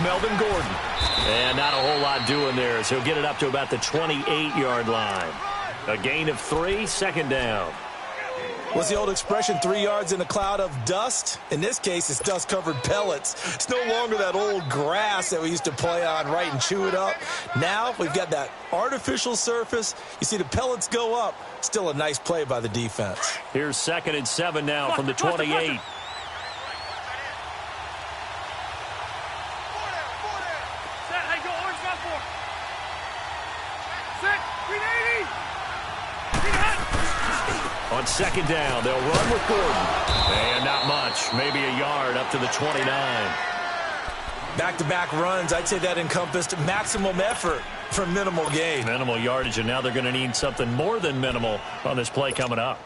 Melvin Gordon. And not a whole lot doing there, as he'll get it up to about the 28-yard line. A gain of 3, second down. What's the old expression, 3 yards in a cloud of dust? In this case, it's dust-covered pellets. It's no longer that old grass that we used to play on, right, and chew it up. Now we've got that artificial surface. You see the pellets go up. Still a nice play by the defense. Here's 2nd and 7 now from the 28. On 2nd down, they'll run with Gordon. And not much, maybe a yard up to the 29. Back-to-back runs, I'd say that encompassed maximum effort for minimal gain. Minimal yardage, and now they're going to need something more than minimal on this play coming up.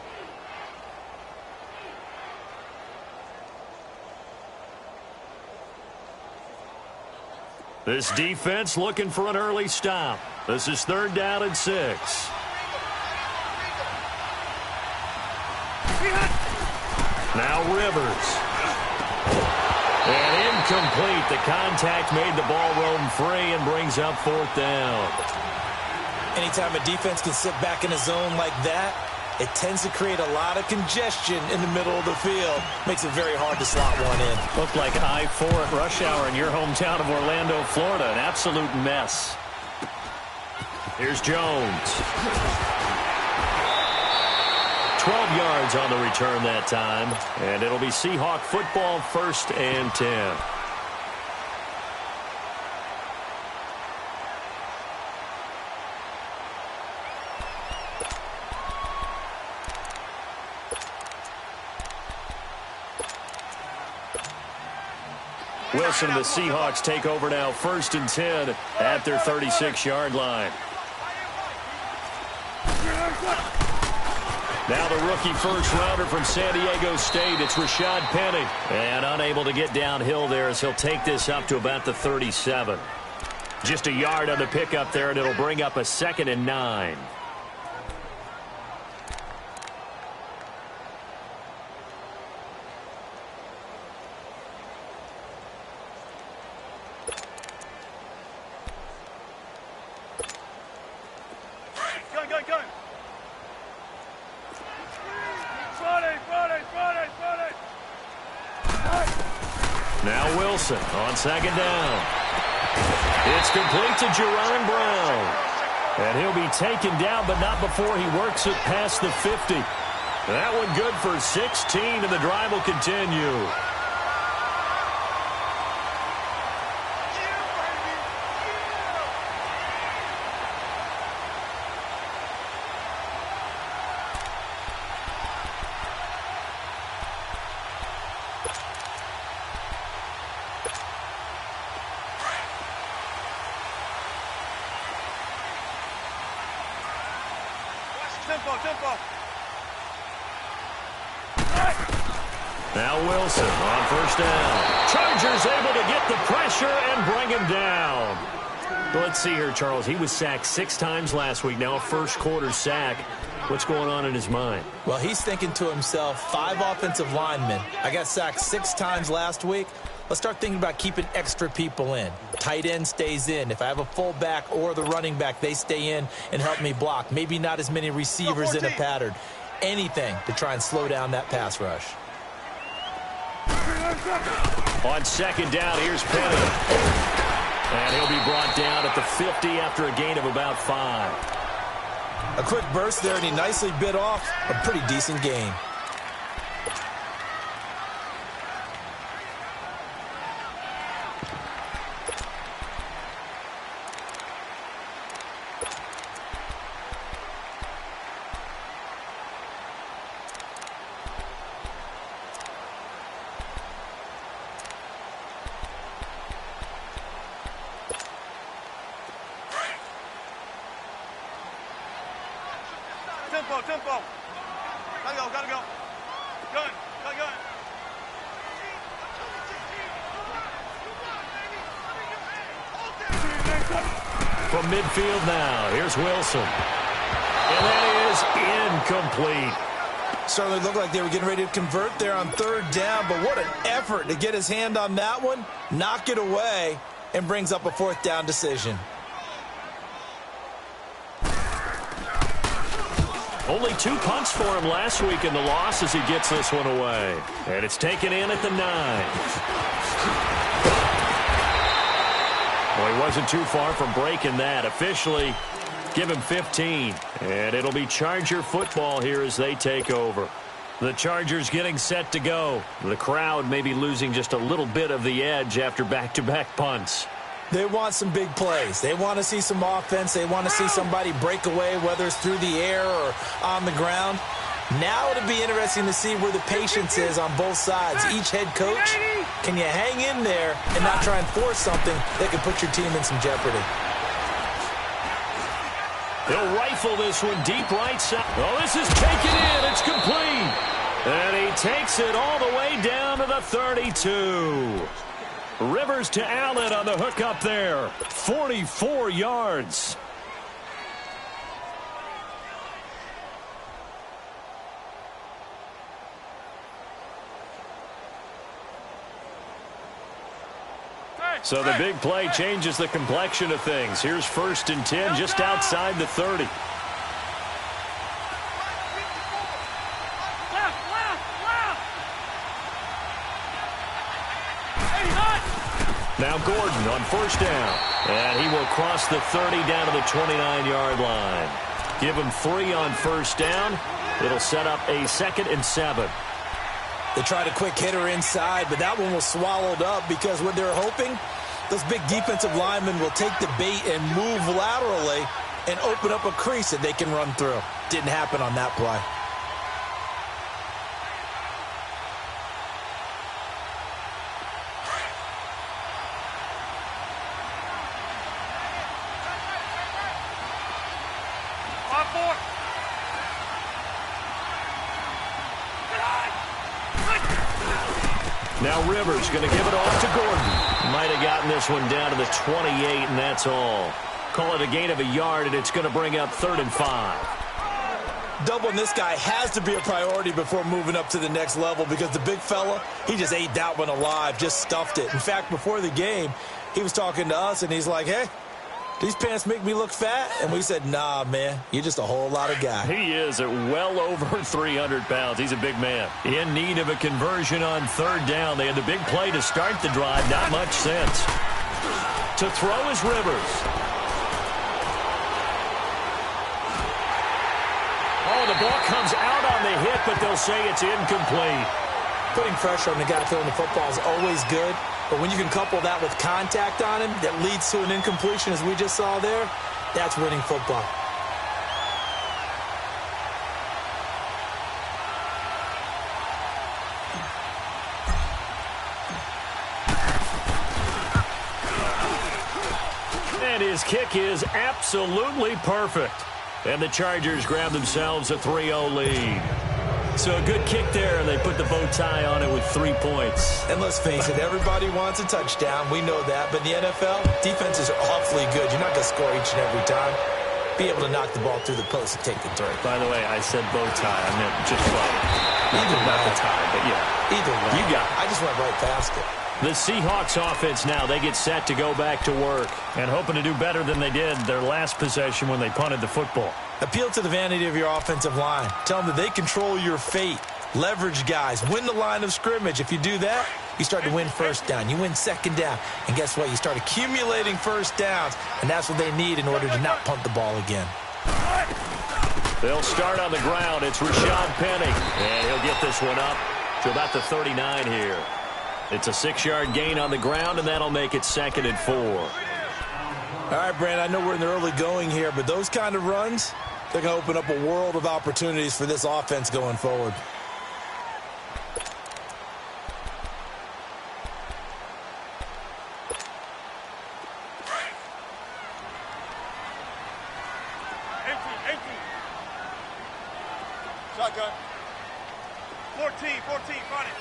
This defense looking for an early stop. This is 3rd down and 6. Now Rivers. And incomplete. The contact made the ball roam free and brings up 4th down. Anytime a defense can sit back in a zone like that, it tends to create a lot of congestion in the middle of the field. Makes it very hard to slot one in. Looked like I-4 at rush hour in your hometown of Orlando, Florida. An absolute mess. Here's Jones. 12 yards on the return that time. And it'll be Seahawk football, 1st and 10. Wilson and the Seahawks take over now, 1st and 10 at their 36-yard line. Now the rookie first-rounder from San Diego State, it's Rashad Penny. And unable to get downhill there as he'll take this up to about the 37. Just a yard on the pickup there, and it'll bring up a 2nd and 9. Now Wilson on 2nd down. It's complete to Jerron Brown. And he'll be taken down, but not before he works it past the 50. That one good for 16, and the drive will continue. Now Wilson on 1st down. Chargers able to get the pressure and bring him down. Well, let's see here, Charles. He was sacked 6 times last week. Now a first-quarter sack. What's going on in his mind? Well, he's thinking to himself, 5 offensive linemen. I got sacked 6 times last week. Let's start thinking about keeping extra people in. Tight end stays in. If I have a fullback or the running back, they stay in and help me block. Maybe not as many receivers in a pattern. Anything to try and slow down that pass rush. On 2nd down, here's Penny. And he'll be brought down at the 50 after a gain of about 5. A quick burst there, and he nicely bit off a pretty decent gain. Tempo. Gotta go. Gun. From midfield now, here's Wilson. And that is incomplete. Certainly looked like they were getting ready to convert there on 3rd down, but what an effort to get his hand on that one, knock it away. and brings up a 4th down decision. Only 2 punts for him last week in the loss as he gets this one away. And it's taken in at the 9. Well, he wasn't too far from breaking that. Officially, give him 15. And it'll be Charger football here as they take over. The Chargers getting set to go. The crowd may be losing just a little bit of the edge after back-to-back punts. They want some big plays. They want to see some offense. They want to see somebody break away, whether it's through the air or on the ground. Now it'll be interesting to see where the patience is on both sides. Each head coach, can you hang in there and not try and force something that could put your team in some jeopardy? They'll rifle this one deep right side. Oh, this is taken in. It's complete. And he takes it all the way down to the 32. Rivers to Allen on the hook up there. 44 yards. So the big play changes the complexion of things. Here's 1st and 10 just outside the 30. Now Gordon on 1st down. And he will cross the 30 down to the 29-yard line. Give him 3 on 1st down. It'll set up a 2nd and 7. They tried a quick hitter inside, but that one was swallowed up because what they're hoping, those big defensive linemen will take the bait and move laterally and open up a crease that they can run through. Didn't happen on that play. Now Rivers going to give it off to Gordon. Might have gotten this one down to the 28, and that's all. Call it a gain of a yard, and it's going to bring up 3rd and 5. Doubling this guy has to be a priority before moving up to the next level because the big fella, he just ate that one alive, just stuffed it. In fact, before the game, he was talking to us, and he's like, hey, these pants make me look fat? And we said, nah, man, you're just a whole lot of guy. He is at well over 300 pounds. He's a big man. In need of a conversion on 3rd down. They had the big play to start the drive. Not much sense. To throw is Rivers. Oh, the ball comes out on the hit, but they'll say it's incomplete. Putting pressure on the guy throwing the football is always good. But when you can couple that with contact on him that leads to an incompletion, as we just saw there, that's winning football. And his kick is absolutely perfect. And the Chargers grab themselves a 3-0 lead. So a good kick there, and they put the bow tie on it with 3 points. And let's face it, everybody wants a touchdown. We know that. But in the NFL, defenses are awfully good. You're not going to score each and every time. Be able to knock the ball through the post and take the three. By the way, I said bow tie. I meant just right. Either not the tie, but yeah. Either way. You got it. I just went right past it. The Seahawks offense now, they get set to go back to work and hoping to do better than they did their last possession when they punted the football. Appeal to the vanity of your offensive line. Tell them that they control your fate. Leverage guys. Win the line of scrimmage. If you do that, you start to win 1st down. You win 2nd down. And guess what? You start accumulating 1st downs. And that's what they need in order to not punt the ball again. They'll start on the ground. It's Rashad Penny. And he'll get this one up to about the 39 here. It's a 6-yard gain on the ground, and that'll make it 2nd and 4. All right, Brand, I know we're in the early going here, but those kind of runs, they're going to open up a world of opportunities for this offense going forward. Shotgun. 14, run it.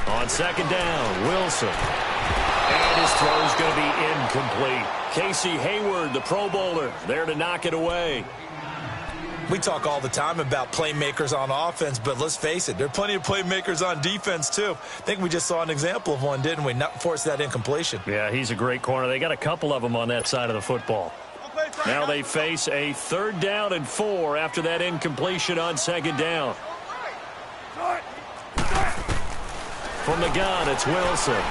On 2nd down, Wilson. And his throw is going to be incomplete. Casey Hayward, the Pro Bowler, there to knock it away. We talk all the time about playmakers on offense, but let's face it, there are plenty of playmakers on defense, too. I think we just saw an example of one, didn't we? Not force that incompletion. Yeah, he's a great corner. They got a couple of them on that side of the football. Now they face a 3rd down and 4 after that incompletion on 2nd down. From the gun, it's Wilson.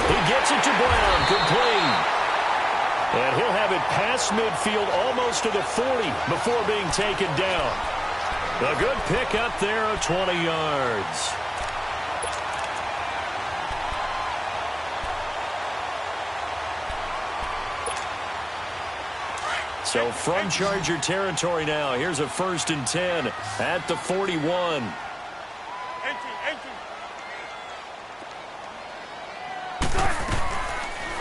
He gets it to Brown, complete. And he'll have it past midfield, almost to the 40 before being taken down. A good pick up there of 20 yards. So from Charger territory now, here's a 1st and 10 at the 41.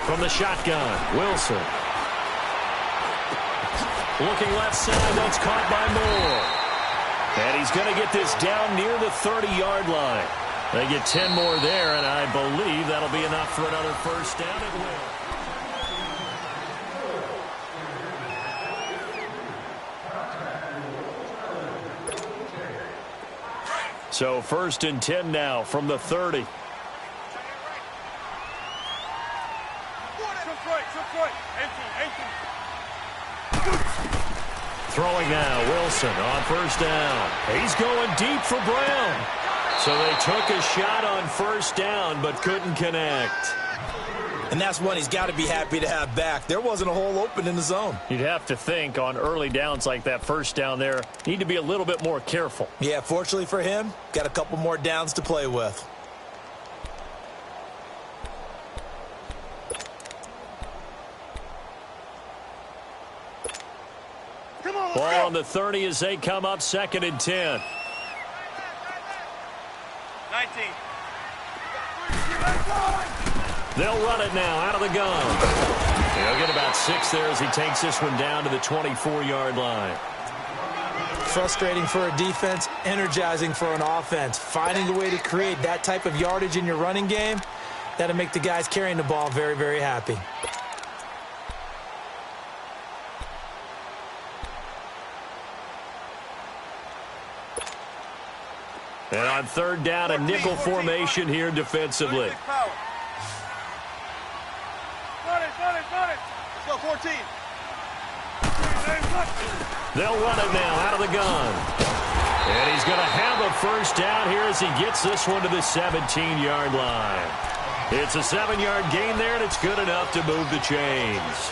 From the shotgun, Wilson. Looking left side, that's caught by Moore. And he's going to get this down near the 30-yard line. They get 10 more there, and I believe that'll be enough for another 1st down. It will. So 1st and 10 now from the 30. Throwing now, Wilson on 1st down. He's going deep for Brown. So they took a shot on 1st down, but couldn't connect. And that's one he's got to be happy to have back. There wasn't a hole open in the zone. You'd have to think on early downs like that 1st down there, need to be a little bit more careful. Yeah, fortunately for him, got a couple more downs to play with. Ball on the 30 as they come up 2nd and 10. 19. They'll run it now out of the gun. He'll get about 6 there as he takes this one down to the 24-yard line. Frustrating for a defense, energizing for an offense. Finding a way to create that type of yardage in your running game, that'll make the guys carrying the ball very, very happy. And on 3rd down, a nickel formation here defensively. Let's go, 14. They'll run it now out of the gun. And he's going to have a 1st down here as he gets this one to the 17-yard line. It's a 7-yard gain there, and it's good enough to move the chains.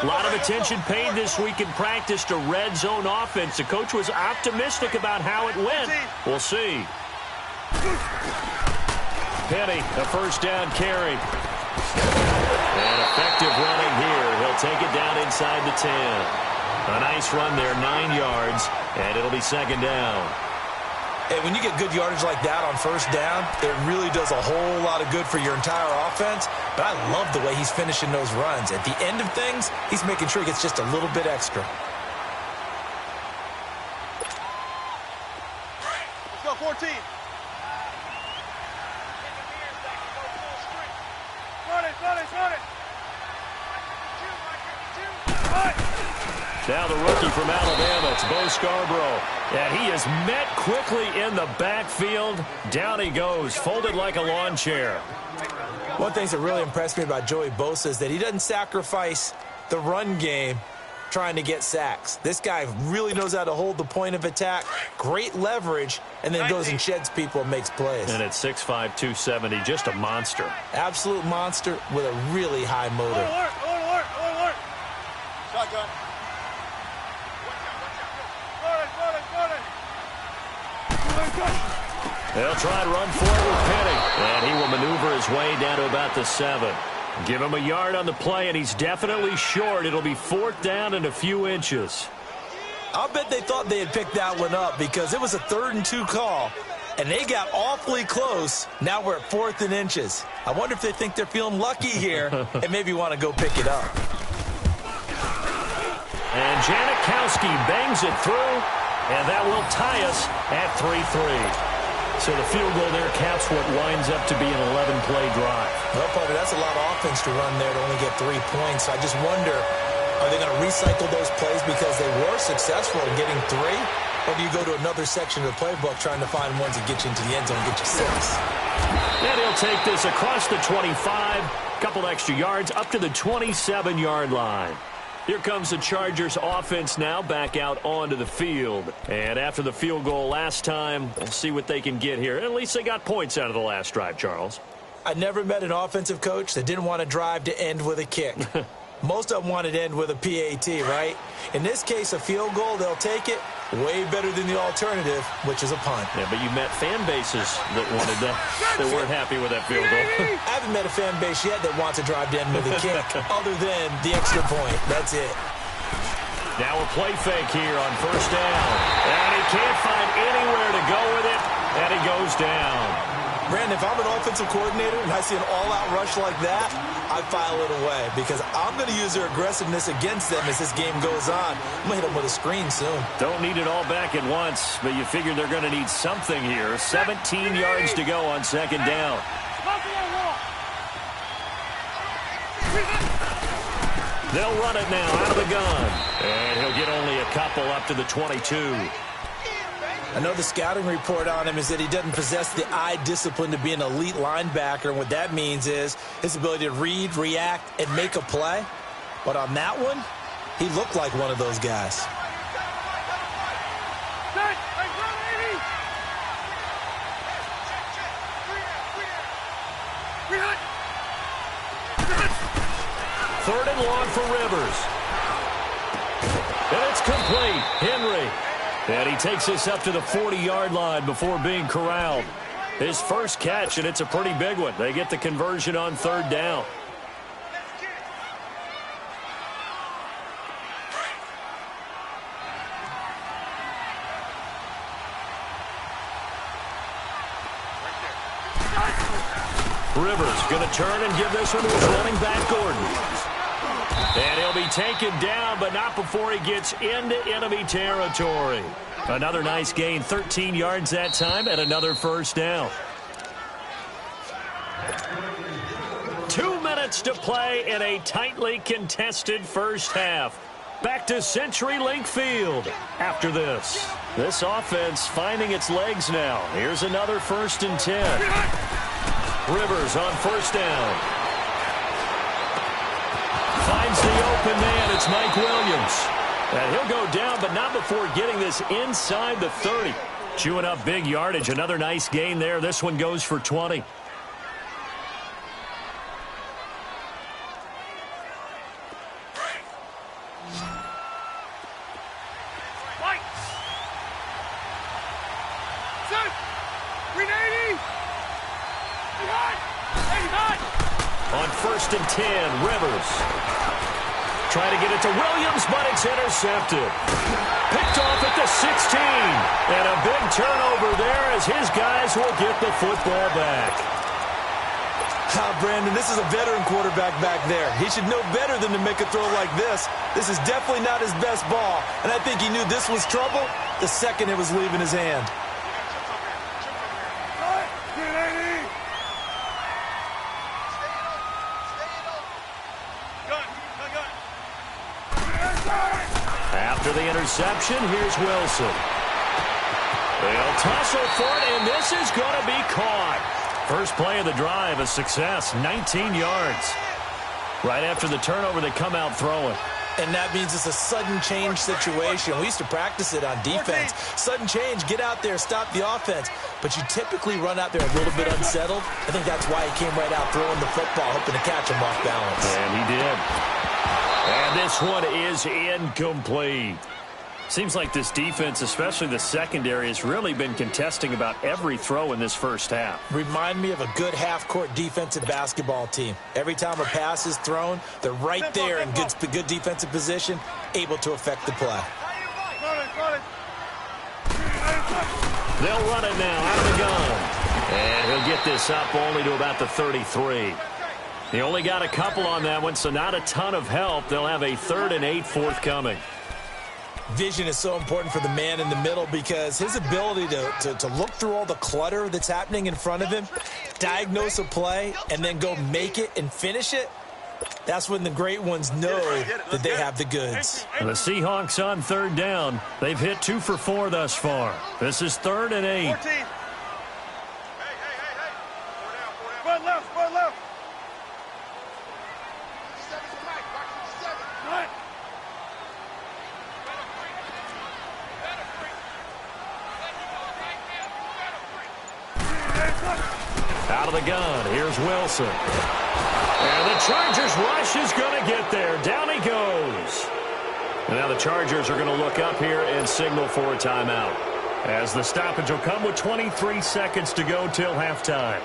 A lot of attention paid this week in practice to red zone offense. The coach was optimistic about how it went. We'll see. Penny, a 1st down carry. And effective running here. He'll take it down inside the 10. A nice run there, 9 yards, and it'll be 2nd down. Hey, when you get good yardage like that on 1st down, it really does a whole lot of good for your entire offense. But I love the way he's finishing those runs. At the end of things, he's making sure he gets just a little bit extra. Let's go, 14. Now the rookie from Alabama, it's Bo Scarborough. And he is met quickly in the backfield. Down he goes, folded like a lawn chair. One of the things that really impressed me about Joey Bosa is that he doesn't sacrifice the run game trying to get sacks. This guy really knows how to hold the point of attack, great leverage, and then goes and sheds people and makes plays. And at 6'5", 270, just a monster. Absolute monster with a really high motor. Alert. Shotgun. They'll try and run for it with Penny. And he will maneuver his way down to about the 7. Give him a yard on the play, and he's definitely short. It'll be 4th down and a few inches. I'll bet they thought they had picked that one up because it was a 3rd and 2 call, and they got awfully close. Now we're at 4th and inches. I wonder if they think they're feeling lucky here and maybe want to go pick it up. And Janikowski bangs it through. And that will tie us at 3-3. So the field goal there caps what winds up to be an 11-play drive. Well, Parker, that's a lot of offense to run there to only get 3 points. I just wonder, are they going to recycle those plays because they were successful in getting 3? Or do you go to another section of the playbook trying to find ones that get you into the end zone and get you 6? And he'll take this across the 25, a couple extra yards, up to the 27-yard line. Here comes the Chargers offense now back out onto the field. And after the field goal last time, we'll see what they can get here. At least they got points out of the last drive, Charles. I never met an offensive coach that didn't want to drive to end with a kick. Most of them wanted to end with a PAT, right? In this case, a field goal, they'll take it. Way better than the alternative, which is a punt. Yeah, but you met fan bases that wanted that weren't happy with that field goal. I haven't met a fan base yet that wants to drive to end with a kick, other than the extra point. That's it. Now a play fake here on first down. And he can't find anywhere to go with it, and he goes down. Brandon, if I'm an offensive coordinator and I see an all-out rush like that, I file it away because I'm going to use their aggressiveness against them as this game goes on. I'm going to hit them with a screen soon. Don't need it all back at once, but you figure they're going to need something here. 17 yards to go on second down. They'll run it now out of the gun. And he'll get only a couple up to the 22. I know the scouting report on him is that he doesn't possess the eye discipline to be an elite linebacker, and what that means is his ability to read, react, and make a play. But on that one, he looked like one of those guys. Third and long for Rivers. And it's complete. Henry. And he takes this up to the 40-yard line before being corralled. His first catch, and it's a pretty big one. They get the conversion on third down. Rivers going to turn and give this one to his running back, Gordon. And he'll be taken down, but not before he gets into enemy territory. Another nice gain, 13 yards that time, and another first down. 2 minutes to play in a tightly contested first half. Back to CenturyLink Field after this. This offense finding its legs now. Here's another 1st and 10. Rivers on first down. Finds the open man. It's Mike Williams. And he'll go down, but not before getting this inside the 30. Chewing up big yardage. Another nice gain there. This one goes for 20. On 1st and 10, Rivers. Trying to get it to Williams, but it's intercepted. Picked off at the 16. And a big turnover there as his guys will get the football back. Brandon, this is a veteran quarterback back there. He should know better than to make a throw like this. This is definitely not his best ball. And I think he knew this was trouble the second it was leaving his hand. After the interception, here's Wilson. They'll tussle for it, and this is going to be caught. First play of the drive, a success, 19 yards. Right after the turnover, they come out throwing. And that means it's a sudden change situation. We used to practice it on defense. Sudden change, get out there, stop the offense. But you typically run out there a little bit unsettled. I think that's why he came right out throwing the football, hoping to catch him off balance. And he did. And this one is incomplete. Seems like this defense, especially the secondary, has really been contesting about every throw in this first half. Remind me of a good half-court defensive basketball team. Every time a pass is thrown, they're right there in good defensive position, able to affect the play. They'll run it now out of the gun. And he'll get this up only to about the 33. He only got a couple on that one, so not a ton of help. They'll have a 3rd and 8 forthcoming. Vision is so important for the man in the middle because his ability to look through all the clutter that's happening in front of him, diagnose a play, and then go make it and finish it, that's when the great ones know that they have the goods. The Seahawks on third down. They've hit 2 for 4 thus far. This is 3rd and 8. 14. Hey. Run left, run left. Right. Out of the gun, here's Wilson. And the Chargers rush is going to get there. Down he goes. And now the Chargers are going to look up here and signal for a timeout, as the stoppage will come with 23 seconds to go till halftime.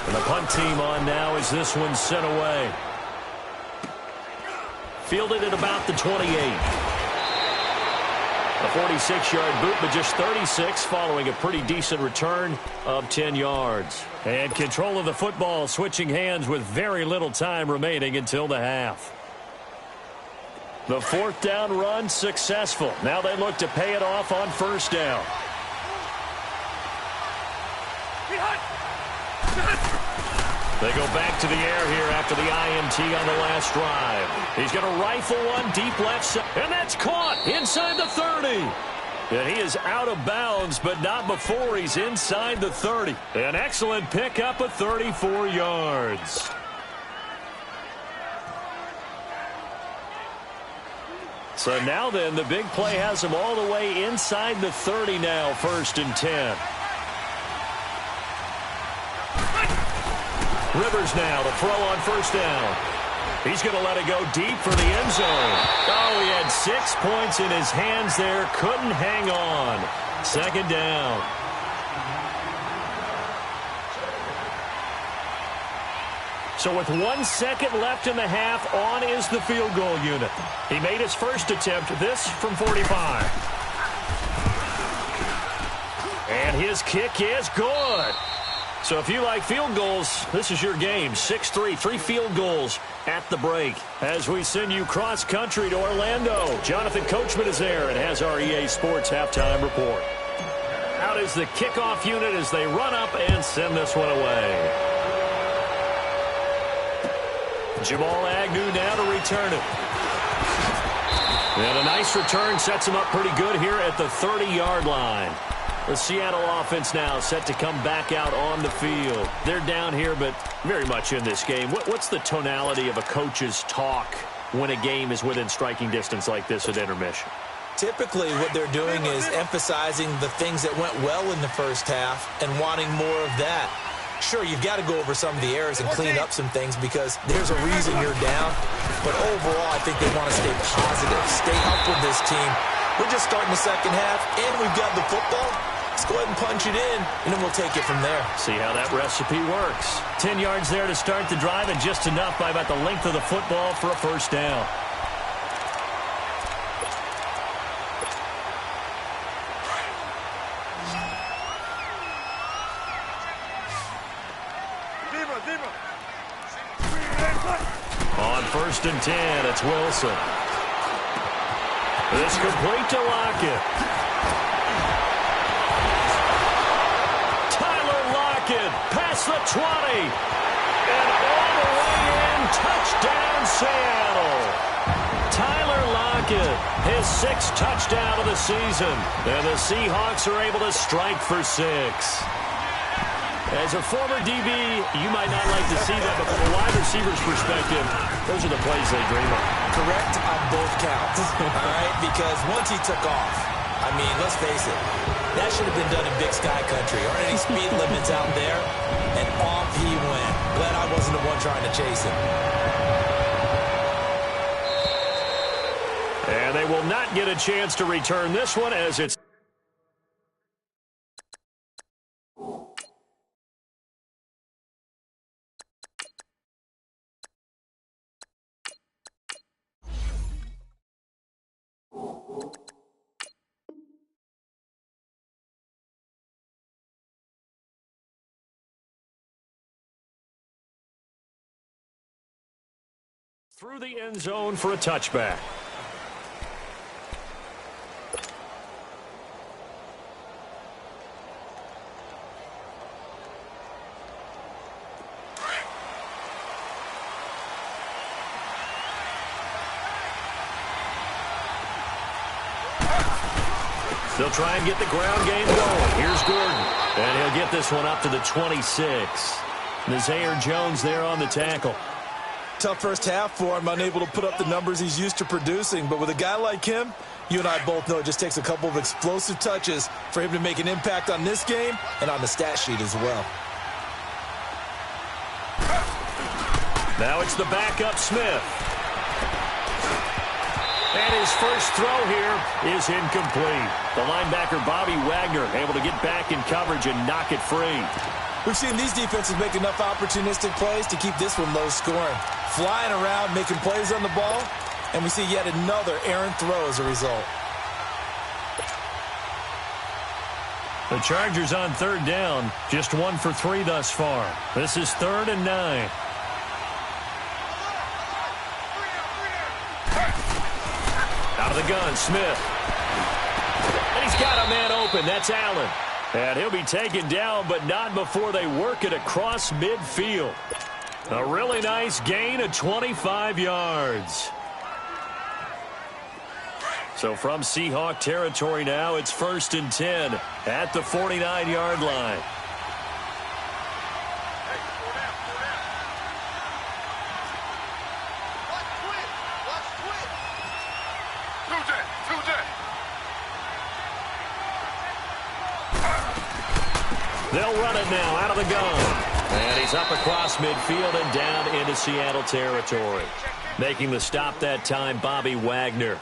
And the punt team on now as this one's sent away. Fielded at about the 28. A 46-yard boot, but just 36 following a pretty decent return of 10 yards. And control of the football switching hands with very little time remaining until the half. The 4th down run successful. Now they look to pay it off on 1st down. They go back to the air here after the INT on the last drive. He's going to rifle one deep left side, and that's caught inside the 30. And he is out of bounds, but not before he's inside the 30. An excellent pickup of 34 yards. So now then, the big play has him all the way inside the 30 now, 1st and 10. Rivers now to throw on 1st down. He's going to let it go deep for the end zone. Oh, he had 6 points in his hands there. Couldn't hang on. 2nd down. So with 1 second left in the half, on is the field goal unit. He made his first attempt, this from 45. And his kick is good. So if you like field goals, this is your game. 6-3, 3 field goals at the break. As we send you cross-country to Orlando, Jonathan Coachman is there and has our EA Sports halftime report. Out is the kickoff unit as they run up and send this one away. Jamal Agnew now to return it. And a nice return sets him up pretty good here at the 30-yard line. The Seattle offense now set to come back out on the field. They're down here, but very much in this game. What's the tonality of a coach's talk when a game is within striking distance like this at intermission? Typically, what they're doing is emphasizing the things that went well in the first half and wanting more of that. Sure, you've got to go over some of the errors and clean up some things because there's a reason you're down. But overall, I think they want to stay positive, stay up with this team. We're just starting the second half, and we've got the football. Let's go ahead and punch it in, and then we'll take it from there. See how that recipe works. 10 yards there to start the drive, and just enough by about the length of the football for a 1st down. On 1st and 10, it's Wilson. This complete to Lockett. Past the 20. And all the way in. Touchdown, Seattle. Tyler Lockett, his 6th touchdown of the season. And the Seahawks are able to strike for 6. As a former DB, you might not like to see that, but from a wide receiver's perspective, those are the plays they dream of. Correct on both counts. All right, because once he took off, I mean, let's face it, that should have been done in Big Sky Country. Aren't any speed limits out there? And off he went. Glad I wasn't the one trying to chase him. And they will not get a chance to return this one as it's Through the end zone for a touchback. They'll try and get the ground game going. Here's Gordon. And he'll get this one up to the 26. Nazaire Jones there on the tackle. Tough first half for him, unable to put up the numbers he's used to producing. But with a guy like him, you and I both know it just takes a couple of explosive touches for him to make an impact on this game and on the stat sheet as well. Now it's the backup Smith. And his first throw here is incomplete. The linebacker Bobby Wagner able to get back in coverage and knock it free. We've seen these defenses make enough opportunistic plays to keep this one low scoring. Flying around, making plays on the ball, and we see yet another errant throw as a result. The Chargers on third down, just 1 for 3 thus far. This is 3rd and 9. Out of the gun, Smith. And he's got a man open. That's Allen. And he'll be taken down, but not before they work it across midfield. A really nice gain of 25 yards. So from Seahawk territory now, it's 1st and 10 at the 49-yard line. They'll run it now out of the gun. And he's up across midfield and down into Seattle territory. Making the stop that time, Bobby Wagner.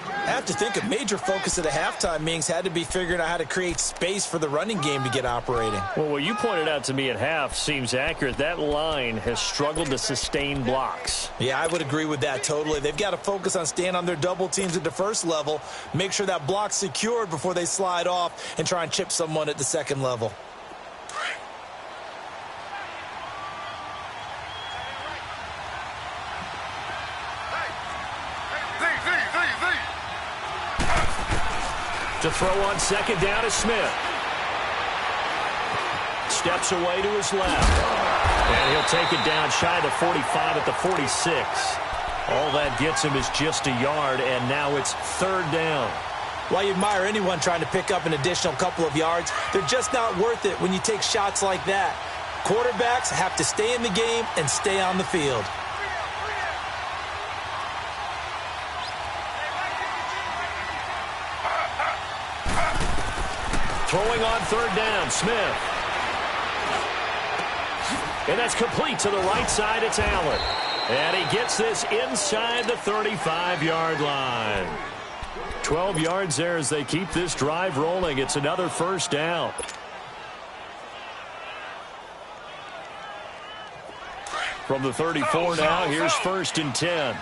I have to think a major focus of the halftime meetings had to be figuring out how to create space for the running game to get operating. Well, what you pointed out to me at half seems accurate. That line has struggled to sustain blocks. Yeah, I would agree with that totally. They've got to focus on staying on their double teams at the first level, make sure that block's secured before they slide off and try and chip someone at the second level. To throw on second down is Smith. Steps away to his left. And he'll take it down shy of the 45 at the 46. All that gets him is just a yard, and now it's 3rd down. While you admire anyone trying to pick up an additional couple of yards, they're just not worth it when you take shots like that. Quarterbacks have to stay in the game and stay on the field. Throwing on 3rd down, Smith. And that's complete to the right side. It's Allen. And he gets this inside the 35-yard line. 12 yards there as they keep this drive rolling. It's another 1st down. From the 34 now, here's 1st and 10.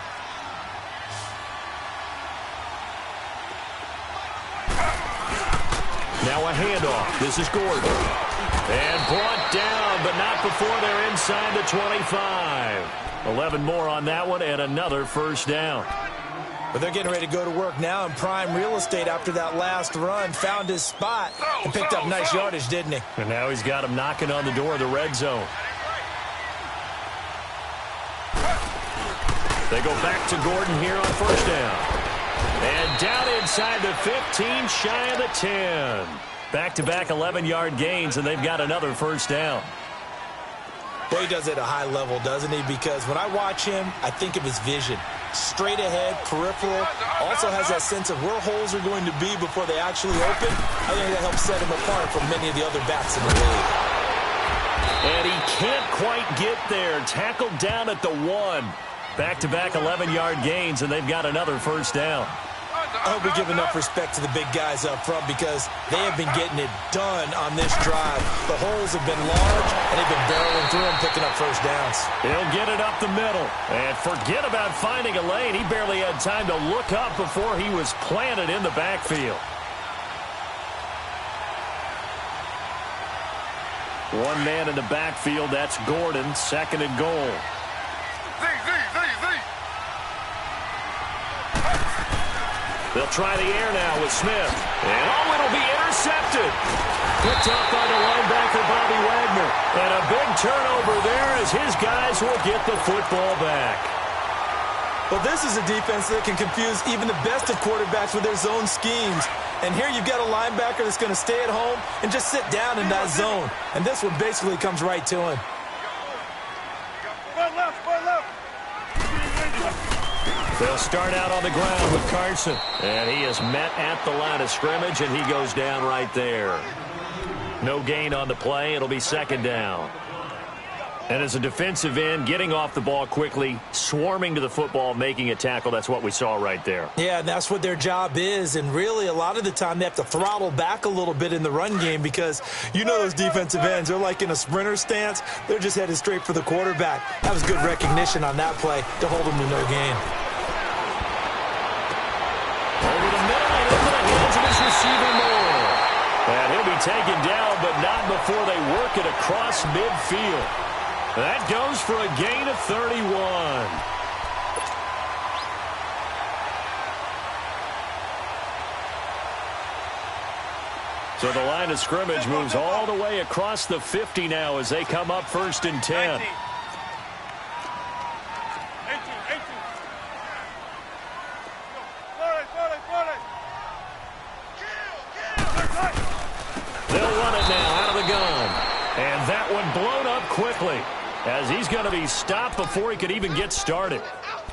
Now a handoff. This is Gordon. And brought down, but not before they're inside the 25. 11 more on that one, and another 1st down. But they're getting ready to go to work now in prime real estate after that last run. Found his spot and picked up nice yardage, didn't he? And now he's got him knocking on the door of the red zone. They go back to Gordon here on 1st down. And down inside the 15, shy of the 10. Back-to-back 11-yard gains, and they've got another 1st down. Well, he does it at a high level, doesn't he? Because when I watch him, I think of his vision. Straight ahead, peripheral. Also has that sense of where holes are going to be before they actually open. I think that helps set him apart from many of the other backs in the league. And he can't quite get there. Tackled down at the 1. Back-to-back 11-yard gains, and they've got another 1st down. I hope we give enough respect to the big guys up front because they have been getting it done on this drive. The holes have been large, and they've been barreling through them, picking up 1st downs. He'll get it up the middle. And forget about finding a lane. He barely had time to look up before he was planted in the backfield. One man in the backfield. That's Gordon. 2nd and goal. They'll try the air now with Smith. And, oh, it'll be intercepted. Picked up by the linebacker, Bobby Wagner. And a big turnover there as his guys will get the football back. Well, this is a defense that can confuse even the best of quarterbacks with their zone schemes. And here you've got a linebacker that's going to stay at home and just sit down in that zone. And this one basically comes right to him. They'll start out on the ground with Carson. And he is met at the line of scrimmage, and he goes down right there. No gain on the play. It'll be second down. And as a defensive end, getting off the ball quickly, swarming to the football, making a tackle, that's what we saw right there. Yeah, and that's what their job is. And really, a lot of the time, they have to throttle back a little bit in the run game because you know those defensive ends, they're like in a sprinter stance. They're just headed straight for the quarterback. That was good recognition on that play to hold them to no gain. Over the middle and into the hands of his receiver Moore. And he'll be taken down, but not before they work it across midfield. That goes for a gain of 31. So the line of scrimmage moves all the way across the 50 now as they come up 1st and 10. 18. They'll run it now out of the gun. And that one blown up quickly as he's going to be stopped before he could even get started.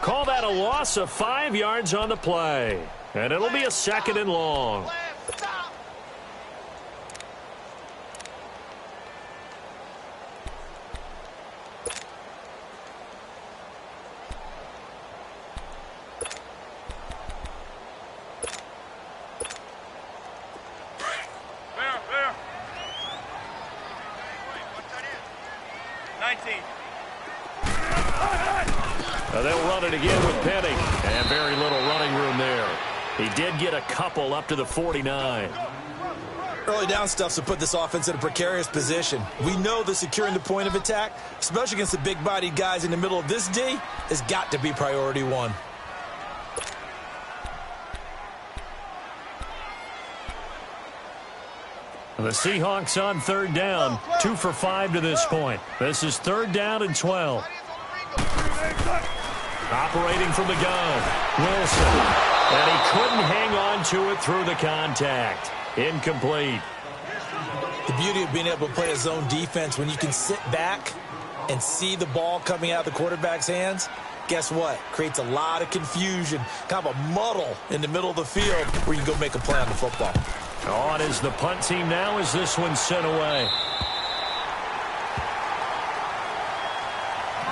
Call that a loss of 5 yards on the play. And it'll be a 2nd and long. They'll run it again with Penny. And very little running room there. He did get a couple up to the 49. Early down stuff to put this offense in a precarious position. We know that securing the point of attack, especially against the big-bodied guys in the middle of this D, has got to be priority one. The Seahawks on 3rd down, 2 for 5 to this point. This is 3rd down and 12. Operating from the gun, Wilson. And he couldn't hang on to it through the contact. Incomplete. The beauty of being able to play a zone defense when you can sit back and see the ball coming out of the quarterback's hands, guess what? Creates a lot of confusion, kind of a muddle in the middle of the field where you can go make a play on the football. On is the punt team now as this one's sent away.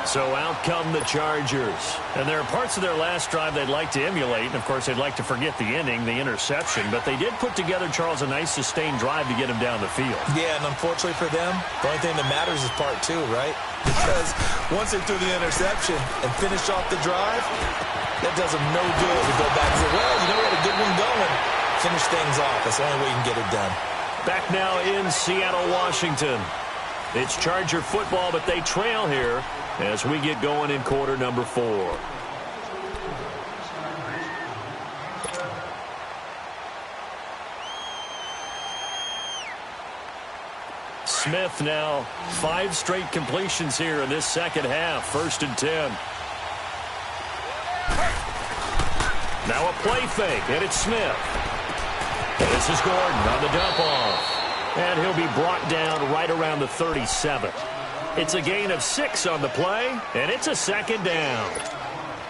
So out come the Chargers. And there are parts of their last drive they'd like to emulate. And, of course, they'd like to forget the inning, the interception. But they did put together, Charles, a nice sustained drive to get him down the field. Yeah, and unfortunately for them, the only thing that matters is part 2, right? Because once they threw the interception and finished off the drive, that does them no good to go back and say, well, you know what, a good one going. Finish things off. That's the only way you can get it done. Back now in Seattle, Washington. It's Charger football, but they trail here as we get going in quarter number 4. Smith now 5 straight completions here in this second half. 1st and 10. Now a play fake, and it's Smith. This is Gordon on the dump off. And he'll be brought down right around the 37. It's a gain of 6 on the play, and it's a 2nd down.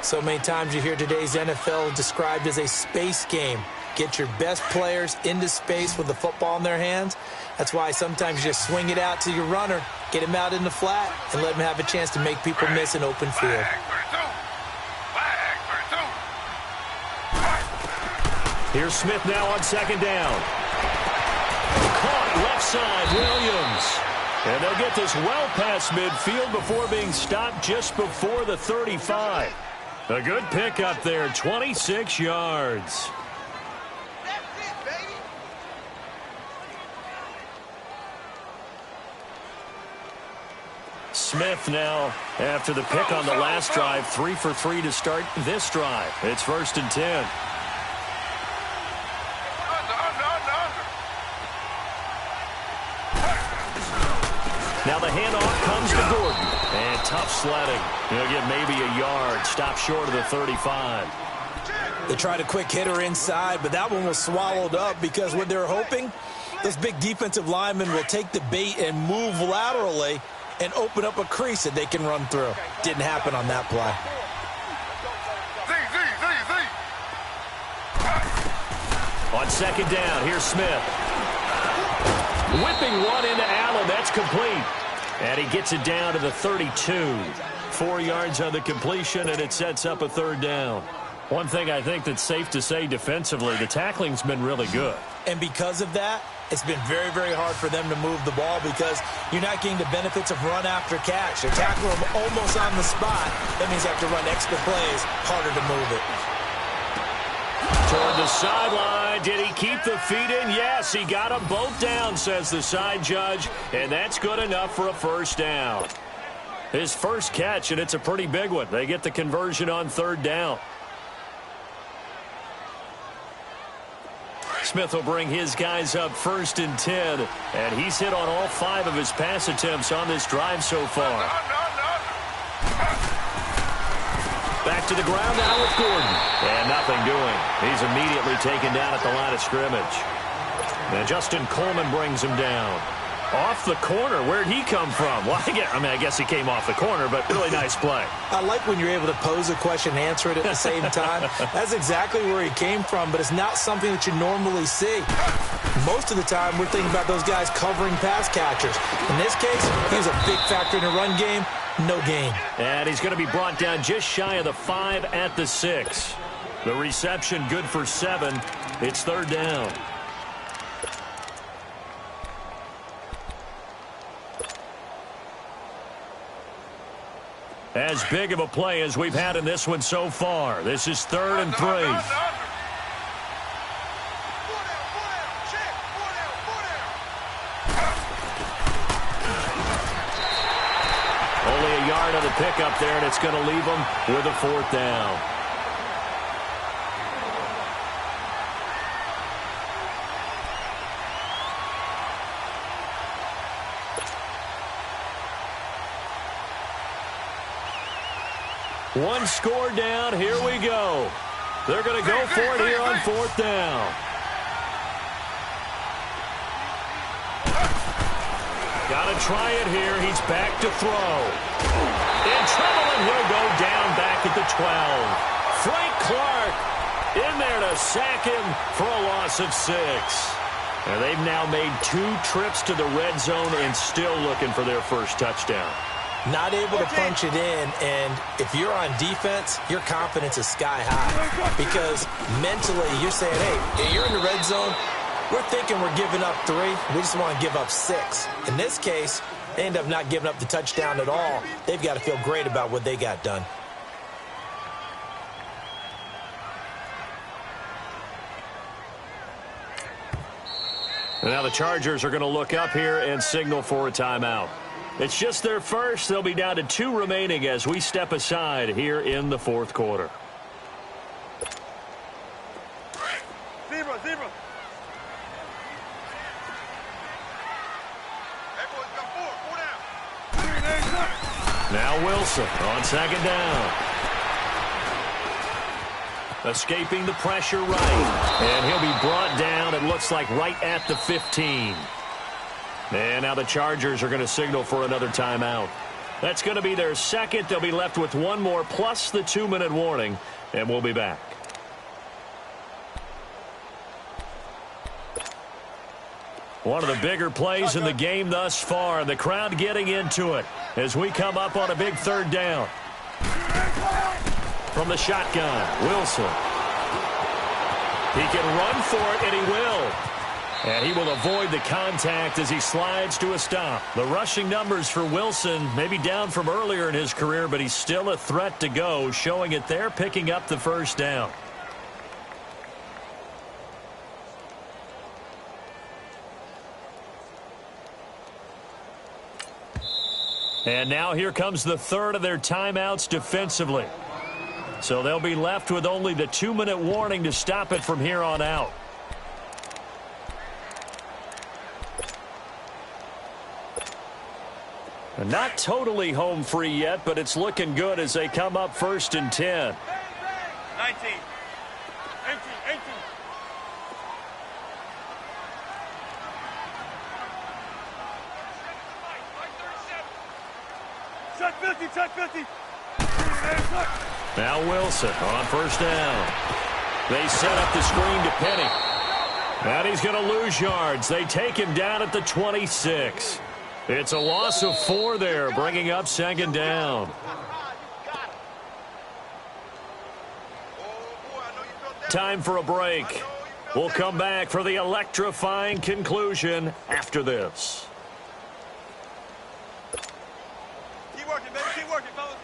So many times you hear today's NFL described as a space game. Get your best players into space with the football in their hands. That's why sometimes you just swing it out to your runner, get him out in the flat, and let him have a chance to make people miss an open field. Here's Smith now on 2nd down. Caught left side, Williams. And they'll get this well past midfield before being stopped just before the 35. A good pickup there, 26 yards. Smith now, after the pick on the last drive, 3 for 3 to start this drive. It's 1st and 10. tough sledding. He'll get maybe a yard. Stop short of the 35. They tried a quick hitter inside, but that one was swallowed up because what they're hoping, those big defensive linemen will take the bait and move laterally and open up a crease that they can run through. Didn't happen on that play. On second down, here's Smith. Whipping one into Allen. That's complete. And he gets it down to the 32. 4 yards on the completion, and it sets up a third down. One thing I think that's safe to say defensively, the tackling's been really good. And because of that, it's been very, very hard for them to move the ball because you're not getting the benefits of run after catch. They tackle them almost on the spot. That means you have to run extra plays, harder to move it. Toward the sideline. Did he keep the feet in? Yes, he got them both down, says the side judge, and that's good enough for a first down. His first catch, and it's a pretty big one. They get the conversion on third down. Smith will bring his guys up 1st and 10, and he's hit on all 5 of his pass attempts on this drive so far. Back to the ground now with Gordon. And nothing doing. He's immediately taken down at the line of scrimmage. And Justin Coleman brings him down. Off the corner. Where'd he come from? Well, I guess he came off the corner, but really nice play. I like when you're able to pose a question and answer it at the same time. That's exactly where he came from, but it's not something that you normally see. Most of the time, we're thinking about those guys covering pass catchers. In this case, he was a big factor in the run game. No gain. And he's going to be brought down just shy of the 5 at the 6. The reception good for 7. It's third down. As big of a play as we've had in this one so far. This is 3rd and 3. Only a yard on the pickup there, and it's going to leave them with a 4th down. One score down. Here we go. They're going to go for it here on 4th down. Got to try it here. He's back to throw. In trouble, and he'll go down back at the 12. Frank Clark in there to sack him for a loss of 6. And they've now made 2 trips to the red zone and still looking for their first touchdown. Not able to punch it in, and if you're on defense, your confidence is sky high because mentally you're saying, hey, you're in the red zone, we're thinking we're giving up 3, we just want to give up 6. In this case, they end up not giving up the touchdown at all. They've got to feel great about what they got done. And now the Chargers are going to look up here and signal for a timeout. It's just their first. They'll be down to 2 remaining as we step aside here in the 4th quarter. Zebra. Now Wilson on second down. Escaping the pressure right. And he'll be brought down, it looks like, right at the 15. And now the Chargers are going to signal for another timeout. That's going to be their second. They'll be left with 1 more plus the 2-minute warning, and we'll be back. One of the bigger plays in the game thus far. The crowd getting into it as we come up on a big 3rd down. From the shotgun, Wilson. He can run for it, and he will. And he will avoid the contact as he slides to a stop. The rushing numbers for Wilson may be down from earlier in his career, but he's still a threat to go, showing it there, picking up the first down. And now here comes the 3rd of their timeouts defensively. So they'll be left with only the 2-minute warning to stop it from here on out. Not totally home free yet, but it's looking good as they come up 1st and 10. 19. 18. Check 50. Now Wilson on 1st down. They set up the screen to Penny. And he's going to lose yards. They take him down at the 26. It's a loss of 4 there, bringing up 2nd down. Time for a break. We'll come back for the electrifying conclusion after this. Keep working, baby. Keep working, fellas.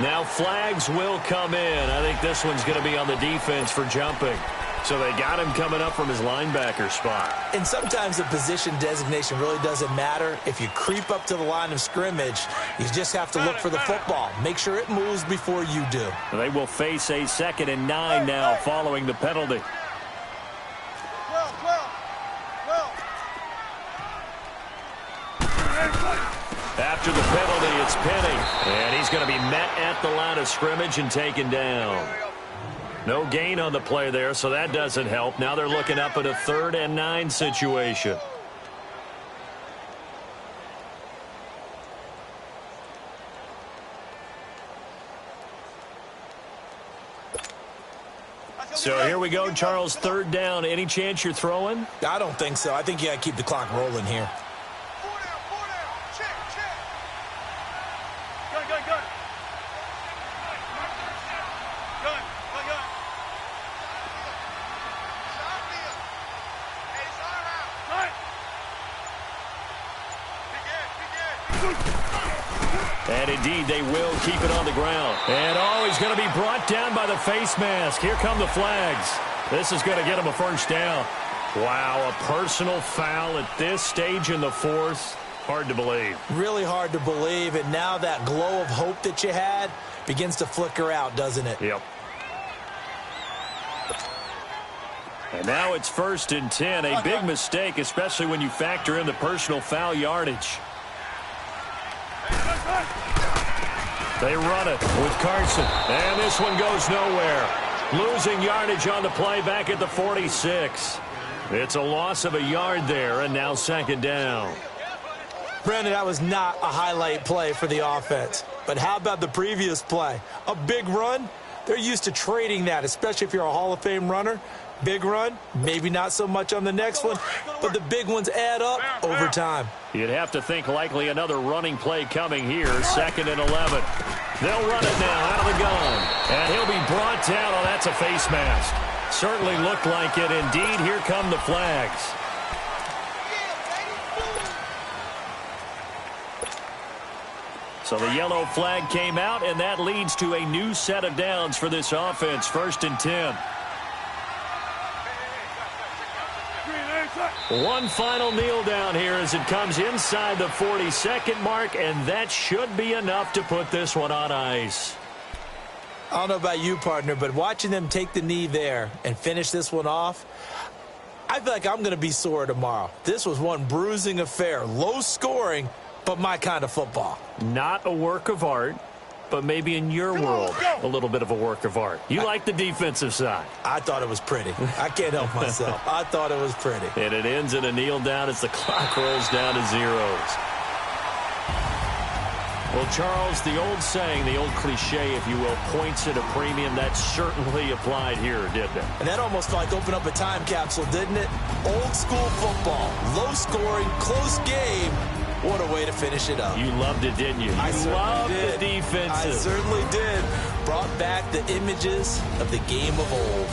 Now flags will come in. I think this one's going to be on the defense for jumping. So they got him coming up from his linebacker spot. And sometimes the position designation really doesn't matter. If you creep up to the line of scrimmage, you just have to look for the football. Make sure it moves before you do. They will face a 2nd and 9 now following the penalty. 12. After the penalty, it's Penny. And he's going to be met at the line of scrimmage and taken down. No gain on the play there, so that doesn't help. Now they're looking up at a 3rd and 9 situation. So here we go, Charles, 3rd down. Any chance you're throwing? I don't think so. I think you got to keep the clock rolling here. 4 down. Check. Gun. Gun. And indeed, they will keep it on the ground. And he's going to be brought down by the face mask. Here come the flags. This is going to get him a 1st down. Wow, a personal foul at this stage in the 4th. Hard to believe. Really hard to believe. And now that glow of hope that you had begins to flicker out, doesn't it? Yep. And now it's 1st and 10. A big mistake, especially when you factor in the personal foul yardage. They run it with Carson. And this one goes nowhere. Losing yardage on the play back at the 46. It's a loss of a yard there, and now 2nd down. Brandon, that was not a highlight play for the offense. But how about the previous play? A big run? They're used to trading that, especially if you're a Hall of Fame runner. Big run, maybe not so much on the next one, but the big ones add up over time. You'd have to think likely another running play coming here, 2nd and 11. They'll run it now out of the gun. And he'll be brought down. Oh, that's a face mask. Certainly looked like it. Indeed, here come the flags. So the yellow flag came out, and that leads to a new set of downs for this offense, 1st and 10. One final kneel down here as it comes inside the 42nd mark, and that should be enough to put this one on ice. I don't know about you, partner, but watching them take the knee there and finish this one off, I feel like I'm going to be sore tomorrow. This was one bruising affair. Low scoring, but my kind of football. Not a work of art, but maybe in your world, a little bit of a work of art. You like the defensive side. I thought it was pretty. I can't help myself. I thought it was pretty. And it ends in a kneel down as the clock rolls down to zeros. Well, Charles, the old saying, the old cliche, if you will, points at a premium, that certainly applied here, didn't it? And that almost felt like opened up a time capsule, didn't it? Old school football, low scoring, close game. What a way to finish it up. You loved it, didn't you? I loved did. the defensive. I certainly did. Brought back the images of the game of old.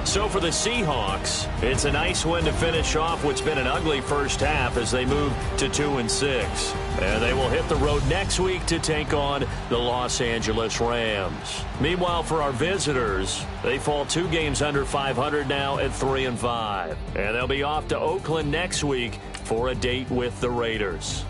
So for the Seahawks, it's a nice win to finish off what's been an ugly first half as they move to 2-6. And they will hit the road next week to take on the Los Angeles Rams. Meanwhile, for our visitors, they fall 2 games under 500 now at 3-5. And they'll be off to Oakland next week for a date with the Raiders.